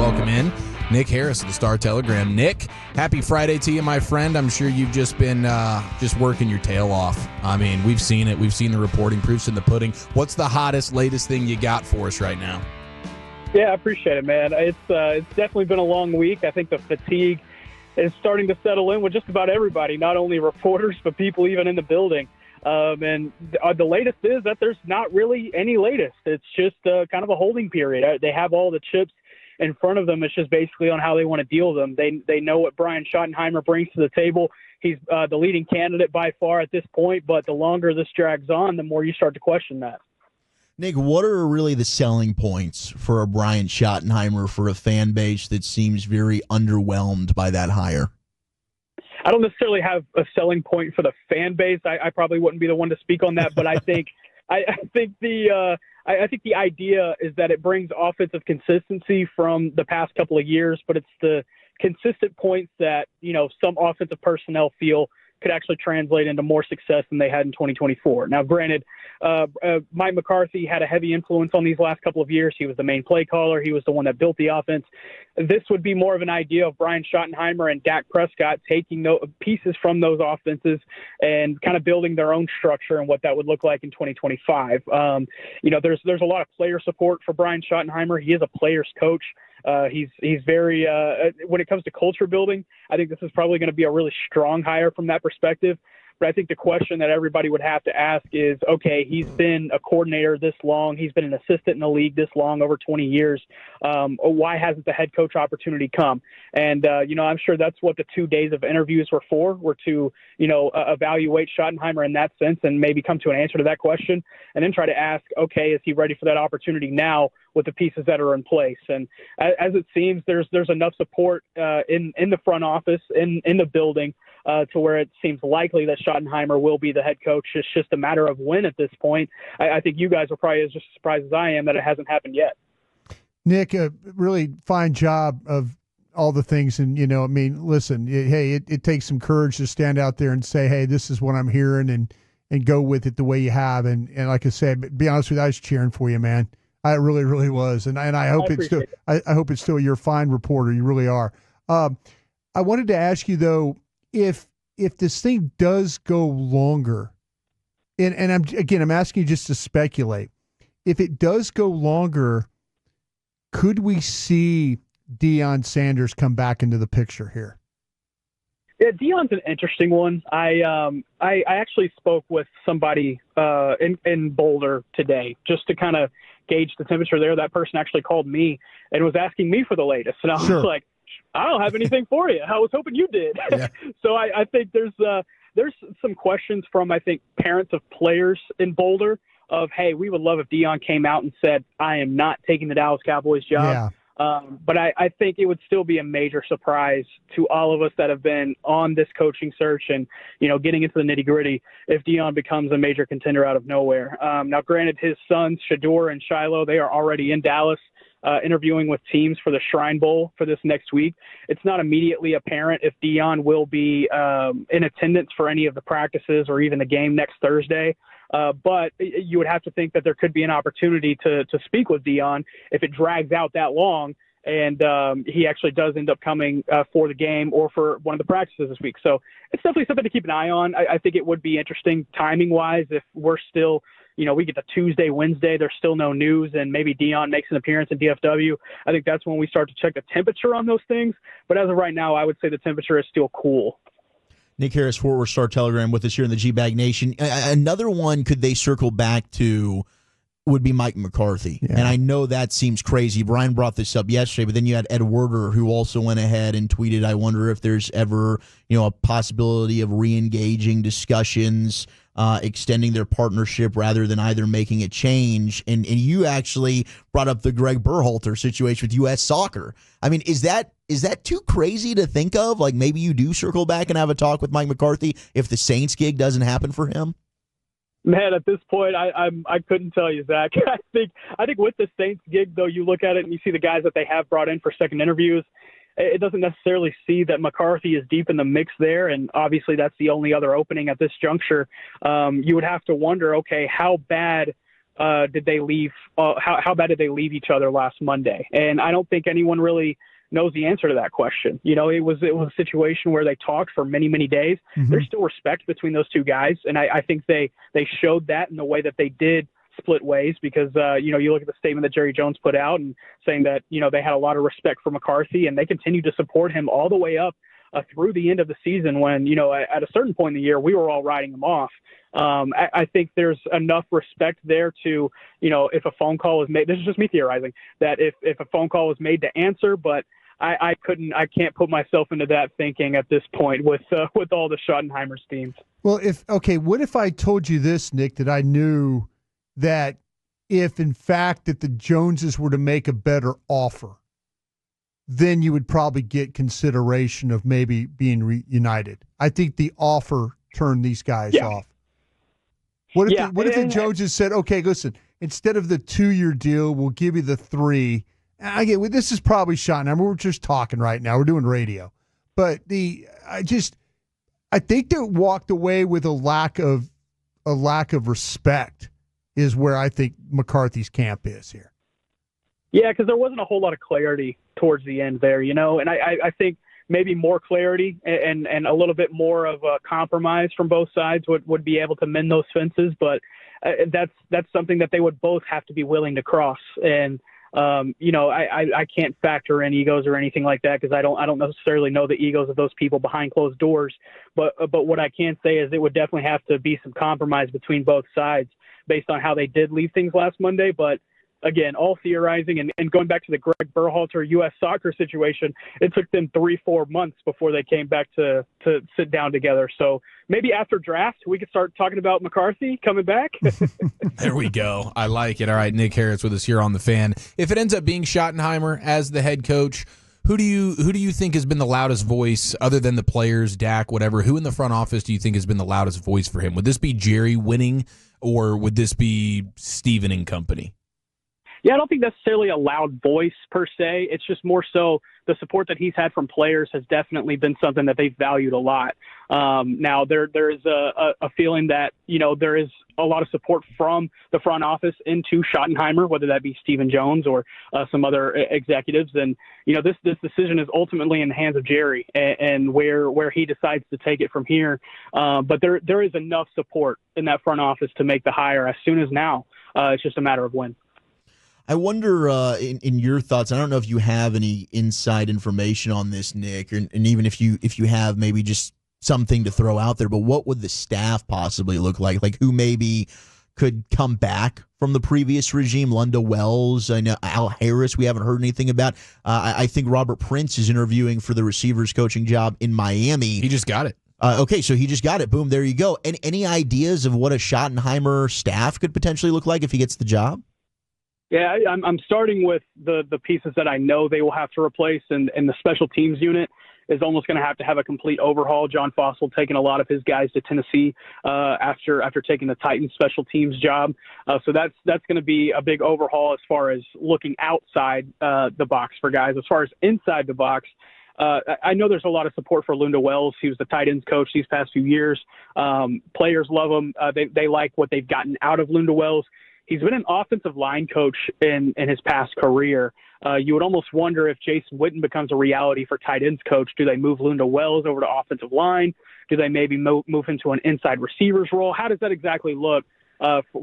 welcome in Nick Harris of the Star-Telegram. Nick, happy Friday to you, my friend. I'm sure you've just been just working your tail off. I mean, we've seen it. We've seen the reporting. Proof's in the pudding. What's the hottest, latest thing you got for us right now? Yeah, I appreciate it, man. It's definitely been a long week. I think the fatigue is starting to settle in with just about everybody, not only reporters, but people even in the building. And the latest is that there's not really any latest. It's just kind of a holding period. They have all the chips in front of them. It's just basically on how they want to deal with them. They know what Brian Schottenheimer brings to the table. He's the leading candidate by far at this point, but the longer this drags on, the more you start to question that. Nick, what are really the selling points for a Brian Schottenheimer for a fan base that seems very underwhelmed by that hire? I don't necessarily have a selling point for the fan base. I probably wouldn't be the one to speak on that, but I think I think the idea is that it brings offensive consistency from the past couple of years, but it's the consistent points that, some offensive personnel feel could actually translate into more success than they had in 2024. Now, granted, Mike McCarthy had a heavy influence on these last couple of years. He was the main play caller. He was the one that built the offense. This would be more of an idea of Brian Schottenheimer and Dak Prescott taking pieces from those offenses and kind of building their own structure and what that would look like in 2025. There's a lot of player support for Brian Schottenheimer. He is a player's coach. He's very when it comes to culture building, I think this is probably going to be a really strong hire from that perspective. But I think the question that everybody would have to ask is, okay, he's been a coordinator this long. He's been an assistant in the league this long, over 20 years. Why hasn't the head coach opportunity come? And, I'm sure that's what the 2 days of interviews were to, evaluate Schottenheimer in that sense and maybe come to an answer to that question and then try to ask, okay, is he ready for that opportunity now with the pieces that are in place? And as it seems, there's enough support in the front office, in the building, to where it seems likely that Schottenheimer will be the head coach. It's just a matter of when at this point. I think you guys are probably as surprised as I am that it hasn't happened yet. Nick, a really fine job of all the things. And, listen, it takes some courage to stand out there and say, hey, this is what I'm hearing and go with it the way you have. And like I said, be honest with you, I was cheering for you, man. I really, really was. And I hope I hope it's still, you're a fine reporter. You really are. I wanted to ask you though, if this thing does go longer, and I'm asking you just to speculate, if it does go longer, could we see Deion Sanders come back into the picture here? Yeah, Deion's an interesting one. I actually spoke with somebody in Boulder today just to kind of gauge the temperature there. That person actually called me and was asking me for the latest, and I was like, I don't have anything for you. I was hoping you did. Yeah. So I think there's some questions from, I think, parents of players in Boulder of, hey, we would love if Deion came out and said, I am not taking the Dallas Cowboys job. Yeah. But I think it would still be a major surprise to all of us that have been on this coaching search and, getting into the nitty-gritty if Deion becomes a major contender out of nowhere. Now, granted, his sons, Shador and Shiloh, they are already in Dallas interviewing with teams for the Shrine Bowl for this next week. It's not immediately apparent if Deion will be in attendance for any of the practices or even the game next Thursday. But you would have to think that there could be an opportunity to speak with Deion if it drags out that long and he actually does end up coming for the game or for one of the practices this week. So it's definitely something to keep an eye on. I think it would be interesting timing-wise if we're still – we get to Tuesday, Wednesday, there's still no news, and maybe Deion makes an appearance in DFW. I think that's when we start to check the temperature on those things. But as of right now, I would say the temperature is still cool. Nick Harris, Fort Worth Star-Telegram with us here in the GBag Nation. Another one could they circle back to would be Mike McCarthy. Yeah. And I know that seems crazy. Brian brought this up yesterday, but then you had Ed Werder, who also went ahead and tweeted, I wonder if there's ever a possibility of re-engaging discussions, extending their partnership rather than either making a change. And you actually brought up the Greg Berhalter situation with U.S. Soccer. I mean, is that too crazy to think of? Like maybe you do circle back and have a talk with Mike McCarthy if the Saints gig doesn't happen for him? Man, at this point, I couldn't tell you, Zach. I think with the Saints gig, though, you look at it and you see the guys that they have brought in for second interviews. It doesn't necessarily see that McCarthy is deep in the mix there, and obviously that's the only other opening at this juncture. You would have to wonder, okay, how bad did they leave? How bad did they leave each other last Monday? And I don't think anyone really knows the answer to that question. You know, it was a situation where they talked for many, many days. Mm-hmm. There's still respect between those two guys, and I think they showed that in the way that they did split ways, because you look at the statement that Jerry Jones put out and saying that they had a lot of respect for McCarthy, and they continued to support him all the way up through the end of the season when at a certain point in the year we were all writing him off. I think there's enough respect there to if a phone call was made, this is just me theorizing, that if a phone call was made to answer, but I can't put myself into that thinking at this point with all the Schottenheimer's teams. Well, what if I told you this, Nick, that I knew that if in fact that the Joneses were to make a better offer, then you would probably get consideration of maybe being reunited. I think the offer turned these guys off. What if the Joneses said, okay, listen, instead of the 2-year deal, we'll give you the 3. This is probably Schottenheimer. We're just talking right now. We're doing radio. But I think they walked away with a lack of respect is where I think McCarthy's camp is here. Yeah, because there wasn't a whole lot of clarity towards the end there, and I think maybe more clarity and a little bit more of a compromise from both sides would be able to mend those fences, but that's something that they would both have to be willing to cross. And I can't factor in egos or anything like that, because I don't necessarily know the egos of those people behind closed doors. But what I can say is it would definitely have to be some compromise between both sides based on how they did leave things last Monday. But again, all theorizing and going back to the Greg Berhalter U.S. soccer situation, it took them 3-4 months before they came back to sit down together. So maybe after draft, we could start talking about McCarthy coming back. There we go. I like it. All right, Nick Harris with us here on The Fan. If it ends up being Schottenheimer as the head coach, who do you think has been the loudest voice other than the players, Dak, whatever? Who in the front office do you think has been the loudest voice for him? Would this be Jerry winning, or would this be Steven and company? Yeah, I don't think necessarily a loud voice per se. It's just more so the support that he's had from players has definitely been something that they've valued a lot. Now, there is a feeling that, there is a lot of support from the front office into Schottenheimer, whether that be Stephen Jones or some other executives. And, this decision is ultimately in the hands of Jerry and where he decides to take it from here. But there is enough support in that front office to make the hire as soon as now. It's just a matter of when. I wonder, in your thoughts, I don't know if you have any inside information on this, Nick, and even if you have maybe just something to throw out there, but what would the staff possibly look like? Like, who maybe could come back from the previous regime? Lunda Wells, I know Al Harris we haven't heard anything about. I think Robert Prince is interviewing for the receivers coaching job in Miami. He just got it. Okay, so he just got it. Boom, there you go. Any ideas of what a Schottenheimer staff could potentially look like if he gets the job? Yeah, I'm starting with the pieces that I know they will have to replace, and the special teams unit is almost going to have a complete overhaul. John Fossil taking a lot of his guys to Tennessee after taking the Titans special teams job. So that's going to be a big overhaul as far as looking outside the box for guys. As far as inside the box, I know there's a lot of support for Lunda Wells. He was the tight ends coach these past few years. Players love him. They like what they've gotten out of Lunda Wells. He's been an offensive line coach in his past career. You would almost wonder if Jason Witten becomes a reality for tight ends coach. Do they move Lunda Wells over to offensive line? Do they maybe move him to an inside receivers role? How does that exactly look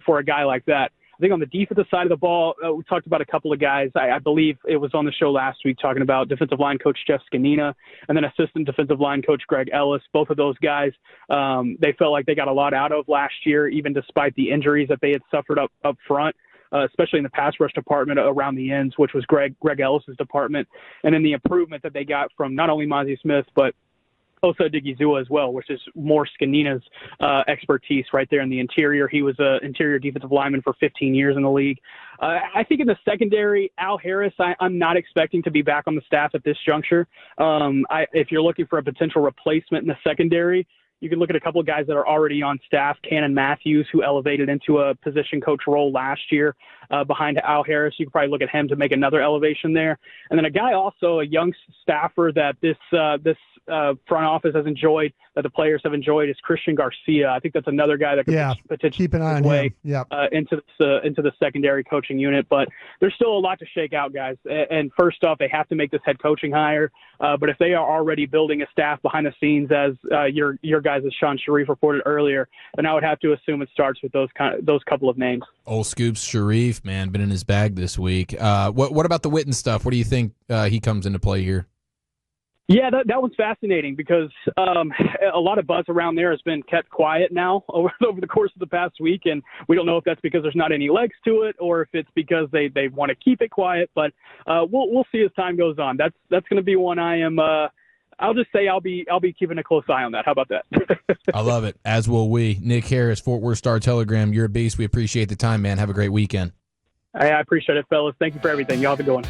for a guy like that? I think on the defensive side of the ball, we talked about a couple of guys. I believe it was on the show last week talking about defensive line coach Jeff Scanina and then assistant defensive line coach Greg Ellis. Both of those guys, they felt like they got a lot out of last year, even despite the injuries that they had suffered up front, especially in the pass rush department around the ends, which was Greg Ellis's department. And then the improvement that they got from not only Mozzie Smith, but Osa Digizua as well, which is more Scanina's expertise right there in the interior. He was an interior defensive lineman for 15 years in the league. I think in the secondary, Al Harris, I'm not expecting to be back on the staff at this juncture. If you're looking for a potential replacement in the secondary, you can look at a couple of guys that are already on staff. Cannon Matthews, who elevated into a position coach role last year. behind Al Harris. You could probably look at him to make another elevation there. And then a guy also, a young staffer that this front office has enjoyed, that the players have enjoyed, is Christian Garcia. I think that's another guy that could potentially keep an eye on way him. into the secondary coaching unit. But there's still a lot to shake out, guys. And first off, they have to make this head coaching hire. But if they are already building a staff behind the scenes, as your guys, as Sean Sharif reported earlier, then I would have to assume it starts with those couple of names. Old Scoops Sharif, man, been in his bag this week. What about the Witten stuff? What do you think he comes into play here? Yeah, that one's fascinating because a lot of buzz around there has been kept quiet now over the course of the past week, and we don't know if that's because there's not any legs to it or if it's because they want to keep it quiet. But we'll see as time goes on. That's going to be one I am. I'll just say I'll be keeping a close eye on that. How about that? I love it. As will we. Nick Harris, Fort Worth Star-Telegram. You're a beast. We appreciate the time, man. Have a great weekend. I appreciate it, fellas. Thank you for everything. Y'all have a good one.